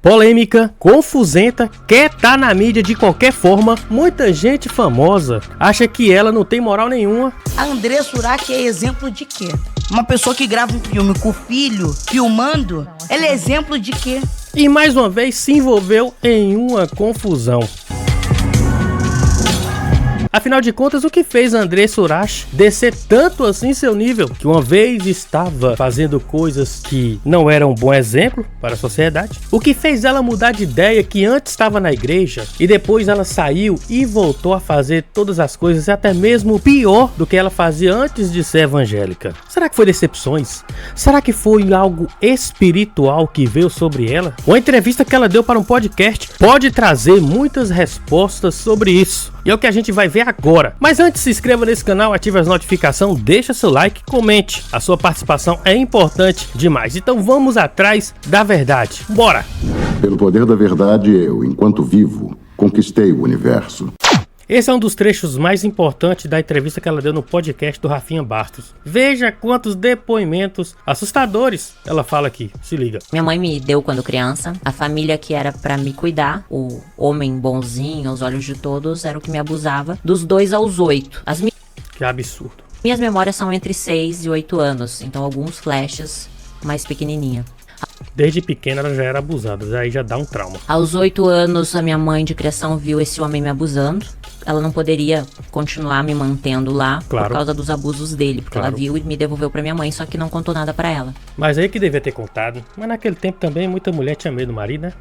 Polêmica, confusenta, quer tá na mídia de qualquer forma, muita gente famosa acha que ela não tem moral nenhuma. A André Surak é exemplo de quê? Uma pessoa que grava um filme com o filho, filmando, ela é exemplo de quê? E mais uma vez se envolveu em uma confusão. Afinal de contas, o que fez André Surak descer tanto assim seu nível? Que uma vez estava fazendo coisas que não eram um bom exemplo para a sociedade. O que fez ela mudar de ideia, que antes estava na igreja e depois ela saiu e voltou a fazer todas as coisas, até mesmo pior do que ela fazia antes de ser evangélica. Será que foi decepções? Será que foi algo espiritual que veio sobre ela? Uma entrevista que ela deu para um podcast pode trazer muitas respostas sobre isso. E é o que a gente vai ver agora. Mas antes, se inscreva nesse canal, ative as notificações, deixa seu like, comente. A sua participação é importante demais. Então vamos atrás da verdade. Bora! Pelo poder da verdade, eu, enquanto vivo, conquistei o universo. Esse é um dos trechos mais importantes da entrevista que ela deu no podcast do Rafinha Bastos. Veja quantos depoimentos assustadores ela fala aqui. Se liga. Minha mãe me deu quando criança. A família que era pra me cuidar, o homem bonzinho, aos olhos de todos, era o que me abusava. Dos 2 aos 8. Que absurdo. Minhas memórias são entre 6 e 8 anos. Então alguns flashes mais pequenininha. Desde pequena ela já era abusada, aí já dá um trauma. Aos 8 anos, a minha mãe de criação viu esse homem me abusando. Ela não poderia continuar me mantendo lá, claro, por causa dos abusos dele. Porque claro, ela viu e me devolveu pra minha mãe, só que não contou nada pra ela. Mas aí que devia ter contado. Mas naquele tempo também muita mulher tinha medo do marido, né?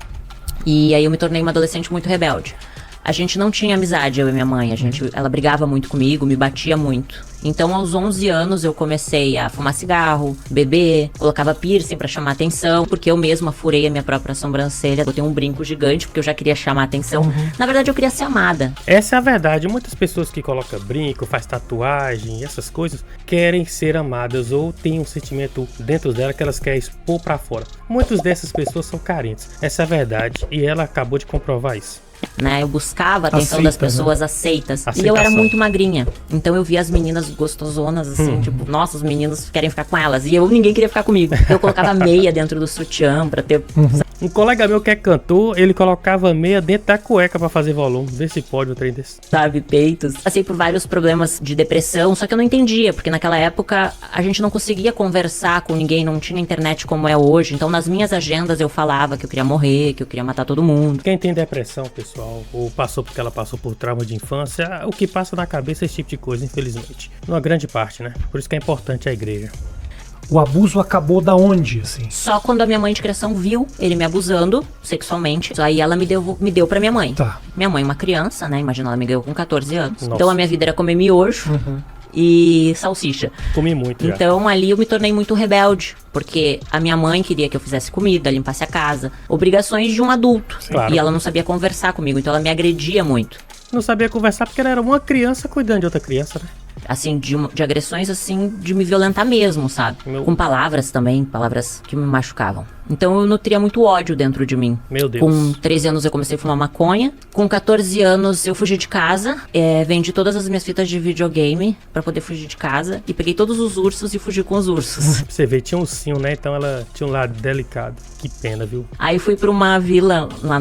E aí eu me tornei uma adolescente muito rebelde. A gente não tinha amizade, eu e minha mãe. Ela brigava muito comigo, me batia muito. Então, aos 11 anos, eu comecei a fumar cigarro, beber, colocava piercing pra chamar atenção, porque eu mesma furei a minha própria sobrancelha. Botei um brinco gigante, porque eu já queria chamar atenção. Na verdade, eu queria ser amada. Essa é a verdade. Muitas pessoas que colocam brinco, faz tatuagem, essas coisas, querem ser amadas ou têm um sentimento dentro dela que elas querem expor pra fora. Muitas dessas pessoas são carentes. Essa é a verdade. E ela acabou de comprovar isso. Né, eu buscava a atenção das pessoas, aceitas. Aceitação. E eu era muito magrinha. Então eu via as meninas gostosonas, assim, tipo, nossa, os meninos querem ficar com elas. E ninguém queria ficar comigo. Eu colocava meia dentro do sutiã pra ter... Um colega meu que é cantor, ele colocava meia dentro da cueca pra fazer volume. Vê se pode um trem desse. Sabe, peitos. Passei por vários problemas de depressão, só que eu não entendia, porque naquela época a gente não conseguia conversar com ninguém, não tinha internet como é hoje. Então nas minhas agendas eu falava que eu queria morrer, que eu queria matar todo mundo. Quem tem depressão, pessoal, ou passou porque ela passou por trauma de infância, o que passa na cabeça é esse tipo de coisa, infelizmente. Numa grande parte, né? Por isso que é importante a igreja. O abuso acabou da onde, assim? Só quando a minha mãe de criação viu ele me abusando sexualmente. Aí ela me deu pra minha mãe. Tá. Minha mãe, uma criança, né? Imagina, ela me ganhou com 14 anos. Nossa. Então a minha vida era comer miojo e salsicha. Comi muito já. Então ali eu me tornei muito rebelde. Porque a minha mãe queria que eu fizesse comida, limpasse a casa. Obrigações de um adulto. Claro. E ela não sabia conversar comigo, então ela me agredia muito. Não sabia conversar porque ela era uma criança cuidando de outra criança, né? Assim, de agressões, assim, de me violentar mesmo, sabe? Com palavras também, palavras que me machucavam. Então eu nutria muito ódio dentro de mim. Meu Deus. Com 13 anos eu comecei a fumar maconha. Com 14 anos eu fugi de casa. Vendi todas as minhas fitas de videogame pra poder fugir de casa. E peguei todos os ursos e fugi com os ursos. Você vê, tinha um ursinho, né? Então ela tinha um lado delicado. Que pena, viu? Aí fui pra uma vila lá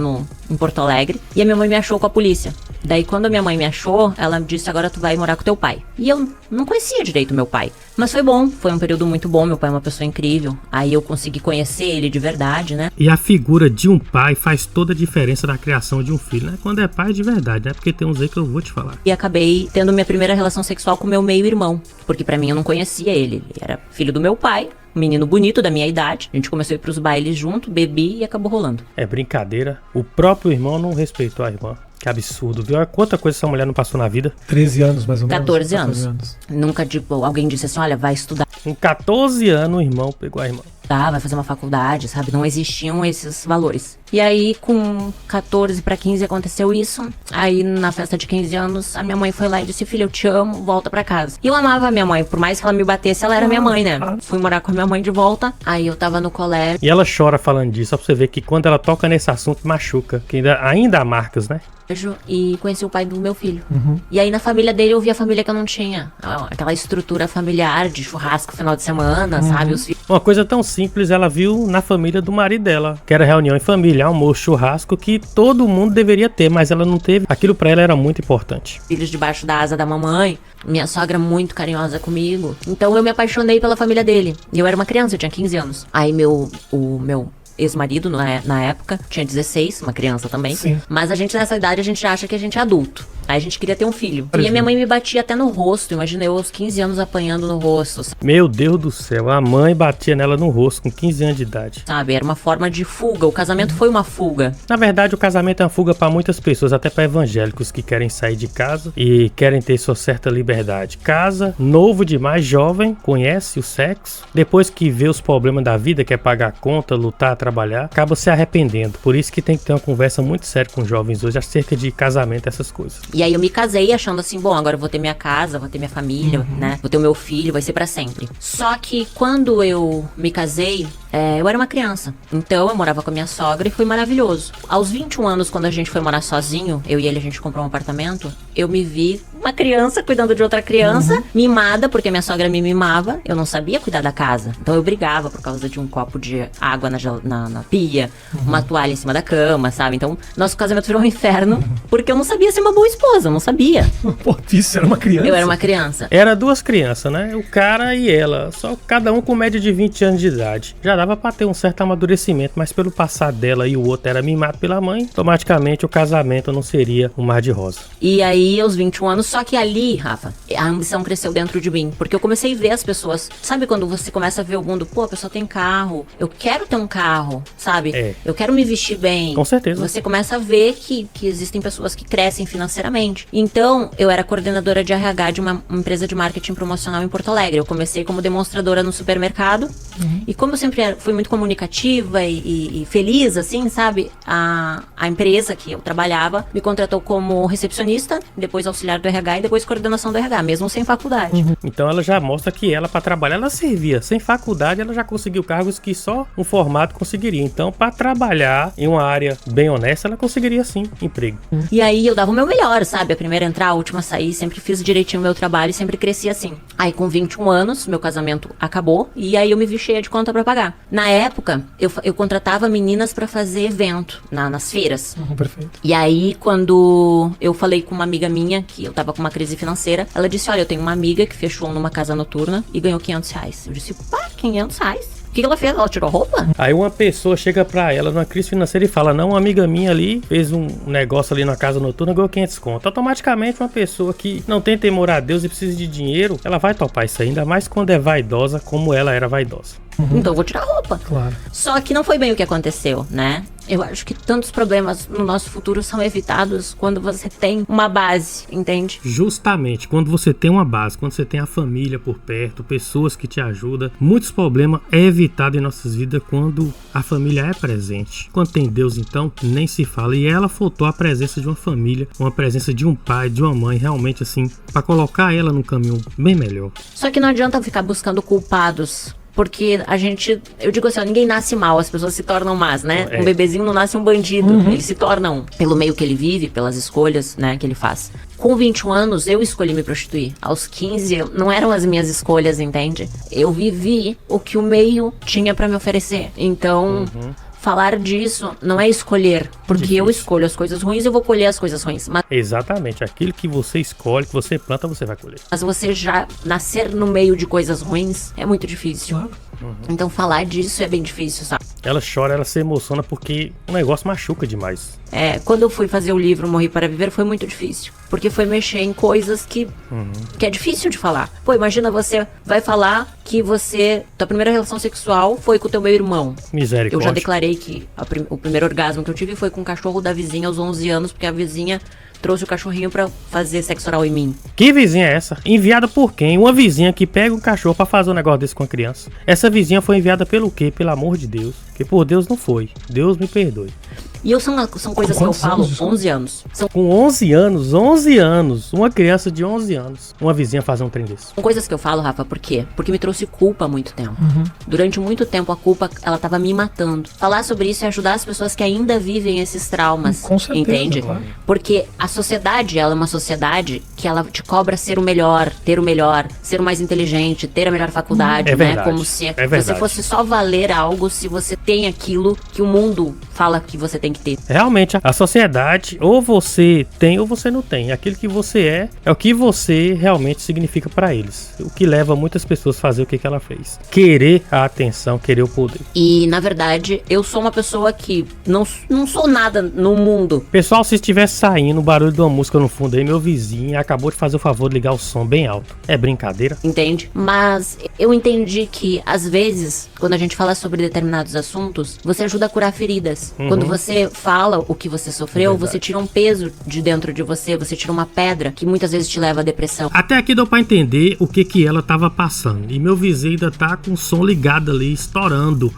em Porto Alegre. E a minha mãe me achou com a polícia. Daí quando a minha mãe me achou, ela me disse, agora tu vai morar com teu pai. E eu não conhecia direito meu pai. Mas foi bom, foi um período muito bom. Meu pai é uma pessoa incrível. Aí eu consegui conhecer ele de verdade, né? E a figura de um pai faz toda a diferença na criação de um filho, né? Quando é pai de verdade, né? Porque tem uns aí que eu vou te falar. E acabei tendo minha primeira relação sexual com meu meio-irmão. Porque pra mim eu não conhecia ele. Ele era filho do meu pai, um menino bonito da minha idade. A gente começou a ir pros bailes junto, bebi e acabou rolando. É brincadeira. O próprio irmão não respeitou a irmã. Que absurdo, viu? Olha quanta coisa essa mulher não passou na vida. 13 anos, mais ou menos. 14 anos. Nunca, tipo, alguém disse assim, olha, vai estudar. Com 14 anos o irmão pegou a irmã. Vai fazer uma faculdade, sabe? Não existiam esses valores. E aí, com 14 pra 15 aconteceu isso. Aí, na festa de 15 anos, a minha mãe foi lá e disse, filha, eu te amo, volta pra casa. E eu amava a minha mãe, por mais que ela me batesse, ela era minha mãe, né? Fui morar com a minha mãe de volta. Aí eu tava no colégio. E ela chora falando disso, só pra você ver que quando ela toca nesse assunto, machuca. Que ainda há marcas, né? e conheci o pai do meu filho. E aí na família dele eu vi a família que eu não tinha. Aquela estrutura familiar de churrasco no final de semana, sabe? Os Uma coisa tão simples ela viu na família do marido dela, que era reunião em família, almoço, churrasco, que todo mundo deveria ter, mas ela não teve. Aquilo pra ela era muito importante. filhos debaixo da asa da mamãe. Minha sogra muito carinhosa comigo. Então eu me apaixonei pela família dele. E eu era uma criança, eu tinha 15 anos. Aí o meu ex-marido, na época, tinha 16, uma criança também. Sim. Mas a gente, nessa idade, a gente acha que a gente é adulto. Aí a gente queria ter um filho. E a minha mãe me batia até no rosto. Imagina eu aos 15 anos apanhando no rosto, Meu Deus do céu, a mãe batia nela no rosto com 15 anos de idade. sabe? Era uma forma de fuga. O casamento foi uma fuga. Na verdade, o casamento é uma fuga pra muitas pessoas, até pra evangélicos que querem sair de casa e querem ter sua certa liberdade. Casa, novo demais, jovem, conhece o sexo. Depois que vê os problemas da vida, quer pagar a conta, lutar, trabalhar, acaba se arrependendo. Por isso que tem que ter uma conversa muito séria com os jovens hoje acerca de casamento, essas coisas. E aí eu me casei achando assim, bom, agora eu vou ter minha casa, vou ter minha família, né? Vou ter o meu filho, vai ser pra sempre. Só que quando eu me casei, eu era uma criança. Então eu morava com a minha sogra e foi maravilhoso. Aos 21 anos, quando a gente foi morar sozinho, eu e ele, a gente comprou um apartamento, eu me vi uma criança cuidando de outra criança, mimada, porque minha sogra me mimava. Eu não sabia cuidar da casa. Então eu brigava por causa de um copo de água na pia, uma toalha em cima da cama, sabe? Então nosso casamento virou um inferno, porque eu não sabia ser uma boa esposa, eu não sabia. Pô, isso era uma criança. Eu era uma criança. Era duas crianças, né? O cara e ela, só cada um com média de 20 anos de idade. Já dava pra ter um certo amadurecimento, mas pelo passado dela e o outro era mimado pela mãe, automaticamente o casamento não seria um mar de rosa. E aí, aos 21 anos, só que ali, Rafa, a ambição cresceu dentro de mim. Porque eu comecei a ver as pessoas. Sabe quando você começa a ver o mundo? Pô, a pessoa tem carro. Eu quero ter um carro, sabe? É. Eu quero me vestir bem. Com certeza. Você começa a ver que existem pessoas que crescem financeiramente. Então, eu era coordenadora de RH de uma empresa de marketing promocional em Porto Alegre. Eu comecei como demonstradora no supermercado. E como eu sempre fui muito comunicativa e feliz, assim, sabe? A empresa que eu trabalhava me contratou como recepcionista, depois auxiliar do RH e depois coordenação do RH, mesmo sem faculdade. Então ela já mostra que ela, pra trabalhar, ela servia. Sem faculdade, ela já conseguiu cargos que só um formado conseguiria. Então, pra trabalhar em uma área bem honesta, ela conseguiria sim emprego. E aí eu dava o meu melhor, sabe? A primeira a entrar, a última a sair, sempre fiz direitinho o meu trabalho e sempre cresci assim. Aí com 21 anos, meu casamento acabou e aí eu me vi cheia de conta pra pagar. Na época, eu contratava meninas pra fazer evento nas feiras. Perfeito. E aí, quando eu falei com uma amiga minha, que eu tava com uma crise financeira, ela disse, olha, eu tenho uma amiga que fechou numa casa noturna e ganhou R$500. Eu disse, pá, R$500? O que ela fez? Ela tirou roupa? Aí uma pessoa chega pra ela numa crise financeira e fala, não, uma amiga minha ali fez um negócio ali na casa noturna, ganhou 500 conto. Automaticamente uma pessoa que não tem temor a Deus e precisa de dinheiro, ela vai topar isso ainda mais quando é vaidosa, como ela era vaidosa. Então eu vou tirar roupa. Claro. Só que não foi bem o que aconteceu, né? Eu acho que tantos problemas no nosso futuro são evitados quando você tem uma base, entende? Justamente, quando você tem uma base, quando você tem a família por perto, pessoas que te ajudam, muitos problemas é evitado em nossas vidas quando a família é presente. Quando tem Deus, então, nem se fala. E ela faltou a presença de uma família, uma presença de um pai, de uma mãe, realmente assim, pra colocar ela num caminho bem melhor. Só que não adianta ficar buscando culpados. Porque eu digo assim, ó, ninguém nasce mal, as pessoas se tornam más, né? É. Um bebezinho não nasce um bandido, eles se tornam pelo meio que ele vive, pelas escolhas, né, que ele faz. Com 21 anos, eu escolhi me prostituir. Aos 15, não eram as minhas escolhas, entende? Eu vivi o que o meio tinha pra me oferecer. Então, falar disso não é escolher, porque eu escolho as coisas ruins, eu vou colher as coisas ruins. Exatamente, aquilo que você escolhe, que você planta, você vai colher. Mas você já nascer no meio de coisas ruins é muito difícil. Claro. Então falar disso é bem difícil, sabe? Ela chora, ela se emociona porque o negócio machuca demais. Quando eu fui fazer o livro Morri para Viver foi muito difícil. Porque foi mexer em coisas que é difícil de falar. Pô, imagina você vai falar que tua primeira relação sexual foi com o teu meu irmão. Misericórdia. Eu já declarei que o primeiro orgasmo que eu tive foi com o cachorro da vizinha aos 11 anos, porque a vizinha trouxe o cachorrinho pra fazer sexo oral em mim. Que vizinha é essa? Enviada por quem? Uma vizinha que pega um cachorro pra fazer um negócio desse com a criança. Essa vizinha foi enviada pelo quê? Pelo amor de Deus. Que por Deus não foi. Deus me perdoe. E são coisas que eu falo, 11 anos. Com 11 anos, uma criança de 11 anos, uma vizinha fazer um trem desse. São coisas que eu falo, Rafa, por quê? Porque me trouxe culpa há muito tempo. Durante muito tempo a culpa, ela tava me matando. Falar sobre isso é ajudar as pessoas que ainda vivem esses traumas, Com certeza, entende? claro. Porque a sociedade, ela é uma sociedade que ela te cobra ser o melhor, ter o melhor, ser o mais inteligente, ter a melhor faculdade, É né? verdade, Como se é você verdade. fosse só valer algo se você tem aquilo que o mundo fala que você tem que ter. Realmente, a sociedade, ou você tem ou você não tem. Aquilo que você é o que você realmente significa pra eles. O que leva muitas pessoas a fazer o que ela fez. Querer a atenção, querer o poder. E, na verdade, eu sou uma pessoa que não sou nada no mundo. Pessoal, se estivesse saindo o barulho de uma música no fundo aí, meu vizinho acabou de fazer o favor de ligar o som bem alto. É brincadeira? Entende? Mas eu entendi que, às vezes, quando a gente fala sobre determinados assuntos, você ajuda a curar feridas. Quando você fala o que você sofreu, você tira um peso de dentro de você tira uma pedra que muitas vezes te leva à depressão. Até aqui deu pra entender o que ela tava passando. E meu vizinho ainda tá com o som ligado ali, estourando.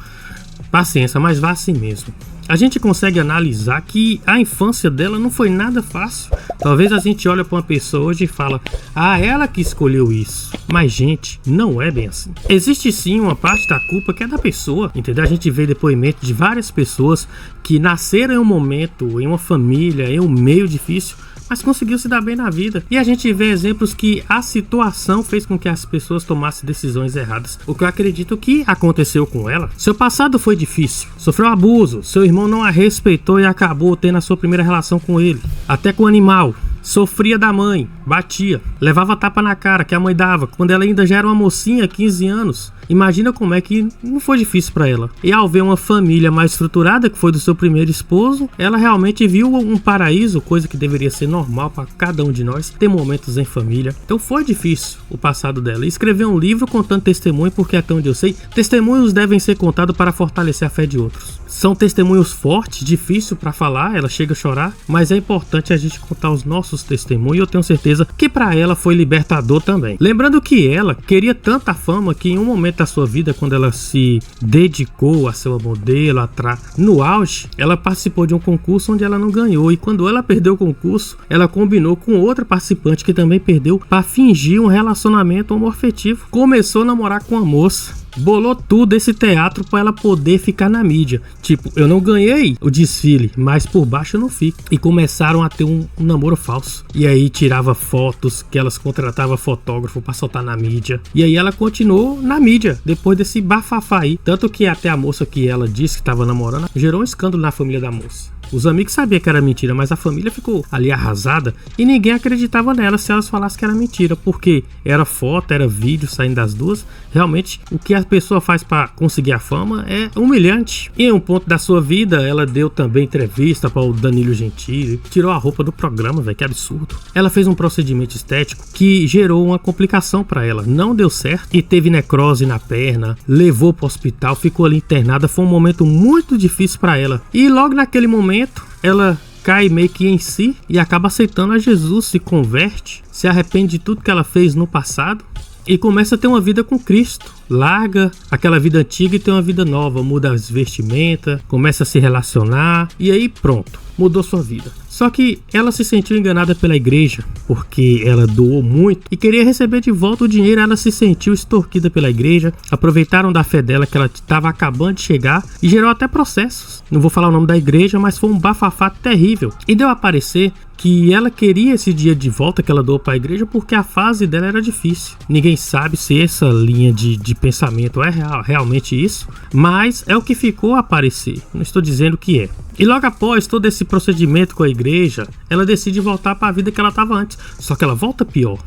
Paciência, mas vá assim mesmo. A gente consegue analisar que a infância dela não foi nada fácil. Talvez a gente olhe pra uma pessoa hoje e fala: ah, ela que escolheu isso. Mas, gente, não é bem assim. Existe sim uma parte da culpa que é da pessoa, entendeu? A gente vê depoimento de várias pessoas que nasceram em um momento, em uma família, em um meio difícil, mas conseguiu se dar bem na vida. E a gente vê exemplos que a situação fez com que as pessoas tomassem decisões erradas. O que eu acredito que aconteceu com ela. Seu passado foi difícil, sofreu abuso, seu irmão não a respeitou e acabou tendo a sua primeira relação com ele. Até com o animal. Sofria da mãe, batia, levava tapa na cara que a mãe dava, quando ela ainda já era uma mocinha, 15 anos. Imagina como é que não foi difícil pra ela. E ao ver uma família mais estruturada, que foi do seu primeiro esposo, ela realmente viu um paraíso, coisa que deveria ser normal pra cada um de nós, ter momentos em família. Então foi difícil o passado dela. E escreveu um livro contando testemunho, porque até onde eu sei, testemunhos devem ser contados para fortalecer a fé de outros. São testemunhos fortes, difícil pra falar, ela chega a chorar, mas é importante a gente contar os nossos testemunhos e eu tenho certeza que pra ela foi libertador também. Lembrando que ela queria tanta fama que em um momento da sua vida, quando ela se dedicou a ser uma modelo, no auge, ela participou de um concurso onde ela não ganhou, e quando ela perdeu o concurso, ela combinou com outra participante que também perdeu para fingir um relacionamento homoafetivo. Começou a namorar com uma moça. Bolou tudo esse teatro para ela poder ficar na mídia. Tipo, eu não ganhei o desfile, mas por baixo eu não fico. E começaram a ter um namoro falso. E aí tirava fotos que elas contratavam fotógrafo para soltar na mídia. E aí ela continuou na mídia depois desse bafafá aí. Tanto que até a moça que ela disse que estava namorando gerou um escândalo na família da moça. Os amigos sabiam que era mentira, mas a família ficou ali arrasada e ninguém acreditava nela se elas falassem que era mentira, porque era foto, era vídeo saindo das duas. Realmente, o que a pessoa faz para conseguir a fama é humilhante. E em um ponto da sua vida, ela deu também entrevista para o Danilo Gentili, tirou a roupa do programa, velho, que absurdo. Ela fez um procedimento estético que gerou uma complicação para ela, não deu certo e teve necrose na perna, levou para o hospital, ficou ali internada. Foi um momento muito difícil para ela. E logo naquele momento, ela cai meio que em si e acaba aceitando a Jesus, se converte, se arrepende de tudo que ela fez no passado e começa a ter uma vida com Cristo. Larga aquela vida antiga e tem uma vida nova, muda as vestimentas, começa a se relacionar e aí pronto, mudou sua vida. Só que ela se sentiu enganada pela igreja, porque ela doou muito e queria receber de volta o dinheiro. Ela se sentiu extorquida pela igreja, aproveitaram da fé dela que ela estava acabando de chegar e gerou até processos. Não vou falar o nome da igreja, mas foi um bafafá terrível. E deu a parecer que ela queria esse dia de volta que ela doou para a igreja porque a fase dela era difícil. Ninguém sabe se essa linha de pensamento é realmente isso, mas é o que ficou a aparecer. Não estou dizendo que é. E logo após todo esse procedimento com a igreja, ela decide voltar para a vida que ela estava antes. Só que ela volta pior.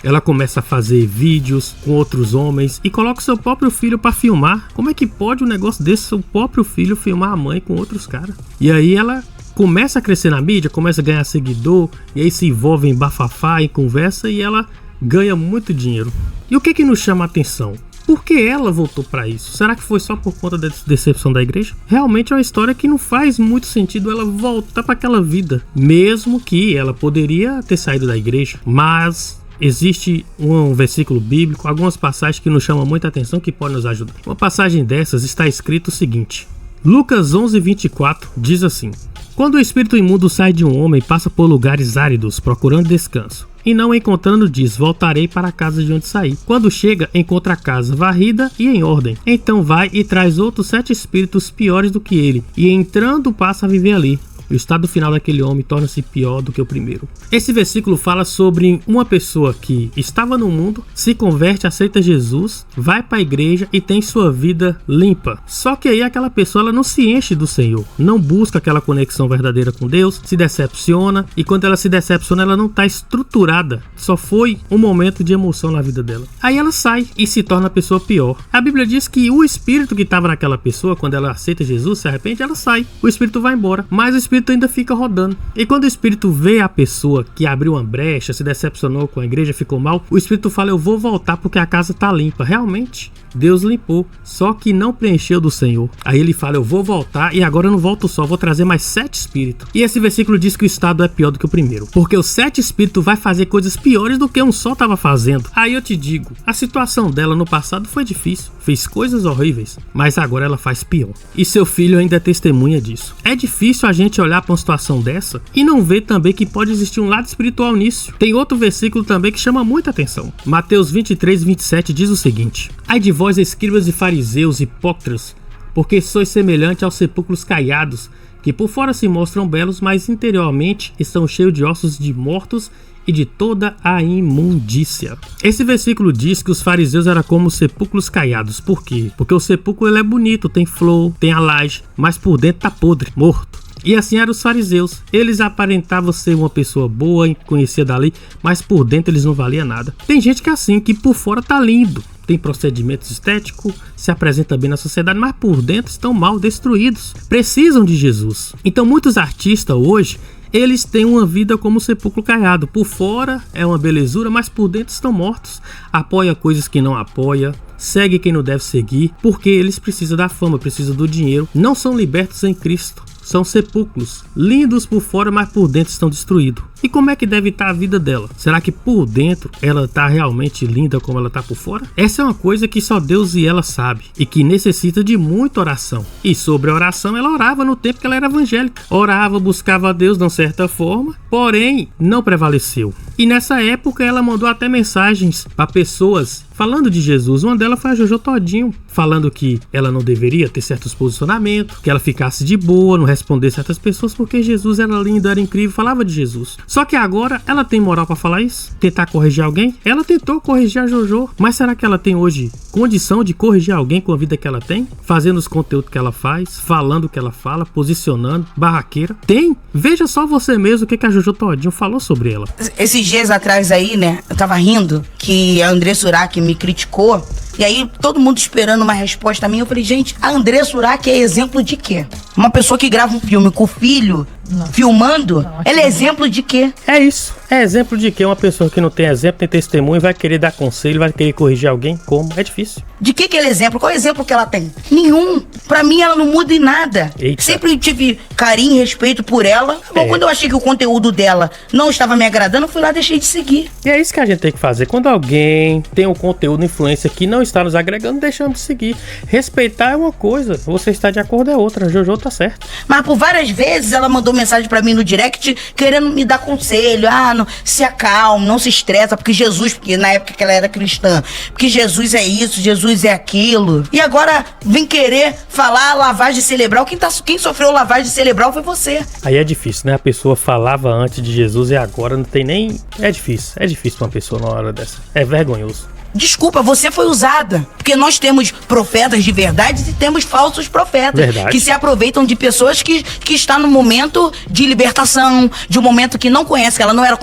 Ela começa a fazer vídeos com outros homens e coloca seu próprio filho para filmar. Como é que pode um negócio desse, seu próprio filho filmar a mãe com outros caras? E aí ela começa a crescer na mídia, começa a ganhar seguidor, e aí se envolve em bafafá, em conversa, e ela ganha muito dinheiro. E o que nos chama a atenção? Por que ela voltou para isso? Será que foi só por conta da decepção da igreja? Realmente é uma história que não faz muito sentido ela voltar para aquela vida, mesmo que ela poderia ter saído da igreja. Mas existe um versículo bíblico, algumas passagens que nos chamam muita atenção, que podem nos ajudar. Uma passagem dessas está escrito o seguinte: Lucas 11:24 diz assim: Quando o espírito imundo sai de um homem, passa por lugares áridos, procurando descanso. E não encontrando diz, voltarei para a casa de onde saí. Quando chega, encontra a casa varrida e em ordem. Então vai e traz outros 7 espíritos piores do que ele. E entrando passa a viver ali. O estado final daquele homem torna-se pior do que o primeiro. Esse versículo fala sobre uma pessoa que estava no mundo, se converte, aceita Jesus, vai para a igreja e tem sua vida limpa. Só que aí aquela pessoa ela não se enche do Senhor, não busca aquela conexão verdadeira com Deus, se decepciona, e quando ela se decepciona ela não está estruturada, só foi um momento de emoção na vida dela. Aí ela sai e se torna a pessoa pior. A Bíblia diz que o espírito que estava naquela pessoa, quando ela aceita Jesus, se arrepende, ela sai, o espírito vai embora, mas o espírito ainda fica rodando. E quando o espírito vê a pessoa que abriu uma brecha, se decepcionou com a igreja, ficou mal, o espírito fala, eu vou voltar porque a casa tá limpa. Realmente, Deus limpou, só que não preencheu do Senhor. Aí ele fala, eu vou voltar e agora eu não volto só, vou trazer mais 7 espíritos. E esse versículo diz que o estado é pior do que o primeiro, porque os 7 espíritos vai fazer coisas piores do que um só estava fazendo. Aí eu te digo, a situação dela no passado foi difícil, fez coisas horríveis, mas agora ela faz pior. E seu filho ainda é testemunha disso. É difícil a gente olhar para uma situação dessa e não ver também que pode existir um lado espiritual nisso. Tem outro versículo também que chama muita atenção. Mateus 23, 27 diz o seguinte: ai de vós, escribas e fariseus, hipócritas, porque sois semelhante aos sepulcros caiados, que por fora se mostram belos, mas interiormente estão cheios de ossos de mortos e de toda a imundícia. Esse versículo diz que os fariseus eram como sepulcros caiados. Por quê? Porque o sepulcro ele é bonito, tem flor, tem a laje, mas por dentro tá podre, morto. E assim eram os fariseus. Eles aparentavam ser uma pessoa boa e conhecida dali, mas por dentro eles não valiam nada. Tem gente que é assim, que por fora tá lindo, tem procedimentos estéticos, se apresenta bem na sociedade, mas por dentro estão mal, destruídos. Precisam de Jesus. Então muitos artistas hoje, eles têm uma vida como sepulcro caiado. Por fora é uma belezura, mas por dentro estão mortos. Apoia coisas que não apoia, segue quem não deve seguir, porque eles precisam da fama, precisam do dinheiro. Não são libertos em Cristo. São sepulcros, lindos por fora, mas por dentro estão destruídos. E como é que deve estar a vida dela? Será que por dentro ela está realmente linda como ela está por fora? Essa é uma coisa que só Deus e ela sabe, e que necessita de muita oração. E sobre a oração, ela orava no tempo que ela era evangélica. Orava, buscava a Deus de uma certa forma, porém não prevaleceu. E nessa época ela mandou até mensagens para pessoas falando de Jesus. Uma delas foi a Jojo Todinho, falando que ela não deveria ter certos posicionamentos, que ela ficasse de boa, não responder certas pessoas, porque Jesus era lindo, era incrível, falava de Jesus. Só que agora ela tem moral pra falar isso? Tentar corrigir alguém? Ela tentou corrigir a Jojo, mas será que ela tem hoje condição de corrigir alguém com a vida que ela tem? Fazendo os conteúdos que ela faz, falando o que ela fala, posicionando, barraqueira? Tem? Veja só você mesmo o que a Jojo Todinho falou sobre ela. Esses dias atrás aí, né, eu tava rindo que a André Surak me criticou. E aí, todo mundo esperando uma resposta a mim. Eu falei, gente, a André Surak é exemplo de quê? Uma pessoa que grava um filme com o filho, filmando, ela é exemplo de quê? É isso. É exemplo de quê? Uma pessoa que não tem exemplo, tem testemunho, vai querer dar conselho, vai querer corrigir alguém? Como? É difícil. De que ela é exemplo? Qual é o exemplo que ela tem? Nenhum. Pra mim, ela não muda em nada. Eita. Sempre tive carinho e respeito por ela. Bom, quando eu achei que o conteúdo dela não estava me agradando, eu fui lá e deixei de seguir. E é isso que a gente tem que fazer. Quando alguém tem um conteúdo, influência que não está nos agregando, deixamos de seguir. Respeitar é uma coisa, você está de acordo é outra. A Jojo tá certo. Mas por várias vezes ela mandou mensagem pra mim no direct querendo me dar conselho. Ah, não, se acalme, não se estressa, porque Jesus, porque na época que ela era cristã, porque Jesus é isso, Jesus é aquilo. E agora vem querer falar lavagem cerebral. Quem sofreu lavagem cerebral foi você. Aí é difícil, né? A pessoa falava antes de Jesus e agora não tem nem... É difícil pra uma pessoa numa hora dessa. É vergonhoso. Desculpa, você foi usada. Porque nós temos profetas de verdade e temos falsos profetas. Verdade. Que se aproveitam de pessoas que estão no momento de libertação, de um momento que não conhece, que ela não era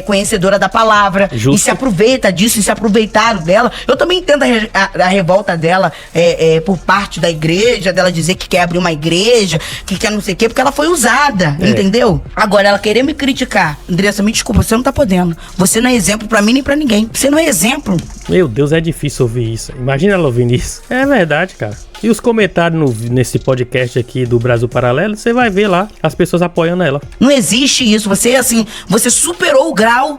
conhecedora da palavra. Justo. E se aproveita disso, e se aproveitaram dela. Eu também entendo a revolta dela por parte da igreja, dela dizer que quer abrir uma igreja, que quer não sei o quê, porque ela foi usada, entendeu? Agora, ela querer me criticar. Andressa, me desculpa, você não tá podendo. Você não é exemplo pra mim nem pra ninguém. Você não é exemplo. Meu Deus, é difícil ouvir isso. Imagina ela ouvindo isso. É verdade, cara. E os comentários nesse podcast aqui do Brasil Paralelo, você vai ver lá as pessoas apoiando ela. Não existe isso. Você, assim, você superou o grau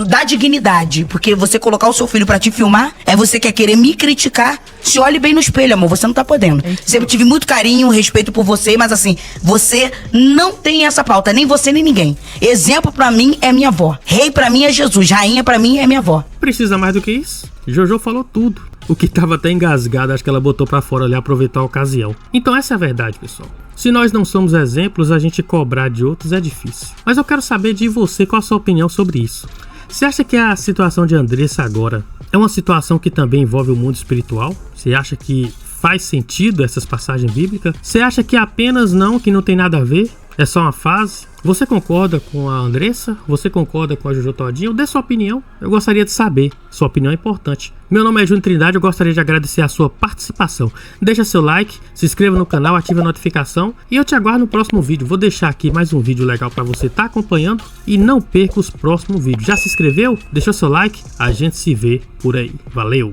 da dignidade. Porque você colocar o seu filho pra te filmar, você quer querer me criticar. Se olhe bem no espelho, amor, você não tá podendo. Sempre tive muito carinho, respeito por você, mas assim, você não tem essa pauta, nem você nem ninguém. Exemplo pra mim é minha avó. Rei pra mim é Jesus, rainha pra mim é minha avó. Precisa mais do que isso? Jojo falou tudo. O que tava até engasgado, acho que ela botou pra fora ali, aproveitar a ocasião. Então essa é a verdade, pessoal. Se nós não somos exemplos, a gente cobrar de outros é difícil. Mas eu quero saber de você qual a sua opinião sobre isso. Você acha que a situação de Andressa agora é uma situação que também envolve o mundo espiritual? Você acha que faz sentido essas passagens bíblicas? Você acha que apenas que não tem nada a ver? É só uma fase? Você concorda com a Andressa? Você concorda com a Jojo Todinho? Dê sua opinião. Eu gostaria de saber. Sua opinião é importante. Meu nome é Júnior Trindade. Eu gostaria de agradecer a sua participação. Deixa seu like, se inscreva no canal, ative a notificação e eu te aguardo no próximo vídeo. Vou deixar aqui mais um vídeo legal para você estar acompanhando e não perca os próximos vídeos. Já se inscreveu? Deixou seu like? A gente se vê por aí. Valeu!